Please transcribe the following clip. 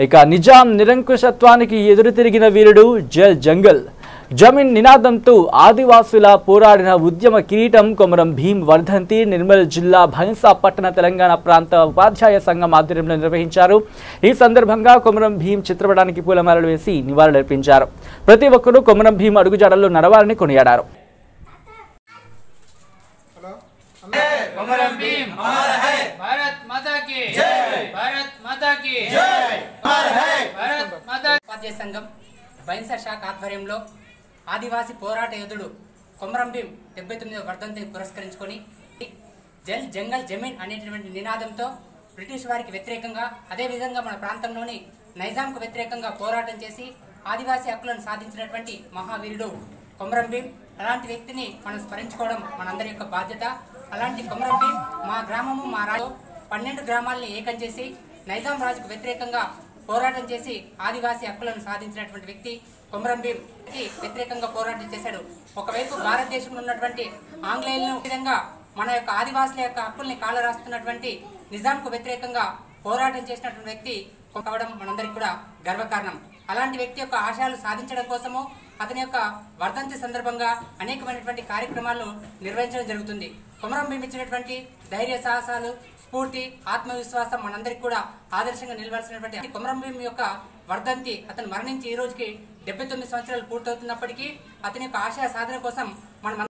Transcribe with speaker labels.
Speaker 1: ఇక నిజాం నిరంకుశత్వానికి ఎదురు తిరిగిన వీరుడు జల్ జంగల్ జమీన్ నినాదంతో ఆదివాసుల పోరాడిన ఉద్యమ కిరీటం కొమరం భీం వర్ధంతి నిర్మల్ జిల్లా భైంసా పట్టణ తెలంగాణ ప్రాంత ఉపాధ్యాయ సంఘం ఆధ్వర్యంలో నిర్వహించారు. ఈ సందర్భంగా కొమరం భీం చిత్రపటానికి పూలమాలలు వేసి నివాళులర్పించారు. ప్రతి ఒక్కరూ కొమరం భీం అడుగుజాడల్లో నడవాలని కొనియాడారు.
Speaker 2: ఉపాధ్యాయ సంఘం బైన్సా శాఖ ఆధ్వర్యంలో ఆదివాసీ పోరాట యోధుడు కొమరం భీం 79వ వర్ధంతిని పురస్కరించుకొని జల్ జంగల్ జమీన్ అనేటువంటి నినాదంతో బ్రిటిష్ వారికి వ్యతిరేకంగా అదేవిధంగా మన ప్రాంతంలోని నైజాంకు వ్యతిరేకంగా పోరాటం చేసి ఆదివాసీ హక్కులను సాధించినటువంటి మహావీరుడు కొమరం భీం. అలాంటి వ్యక్తిని మనం స్మరించుకోవడం మనందరి యొక్క బాధ్యత. అలాంటి కొమరం భీం మా గ్రామము మా రాజు 12 గ్రామాలని ఏకం చేసి నైజాం రాజుకు వ్యతిరేకంగా పోరాటం చేసి ఆదివాసీ హక్కులను సాధించినటువంటి వ్యక్తి కొమరం భీం వ్యతిరేకంగా పోరాటం చేశాడు. ఒకవైపు భారతదేశంలో ఉన్నటువంటి ఆంగ్లేయులను విధంగా మన యొక్క ఆదివాసుల యొక్క హక్కుల్ని కాలరాస్తున్నటువంటి నిజాంకు వ్యతిరేకంగా పోరాటం చేసినటువంటి వ్యక్తి కావడం మనందరికీ కూడా గర్వకారణం. అలాంటి వ్యక్తి యొక్క ఆశయాలు సాధించడం కోసము అతని యొక్క వర్ధంతి సందర్భంగా అనేకమైనటువంటి కార్యక్రమాలను నిర్వహించడం జరుగుతుంది. కొమరం భీం ఇచ్చినటువంటి ధైర్య సాహసాలు, స్ఫూర్తి, ఆత్మవిశ్వాసం మనందరికీ కూడా ఆదర్శంగా నిలవాల్సినటువంటి కొమరం భీం యొక్క వర్ధంతి అతను మరణించి ఈ రోజుకి 79 సంవత్సరాలు పూర్తవుతున్నప్పటికీ అతని యొక్క ఆశయ సాధన కోసం మనం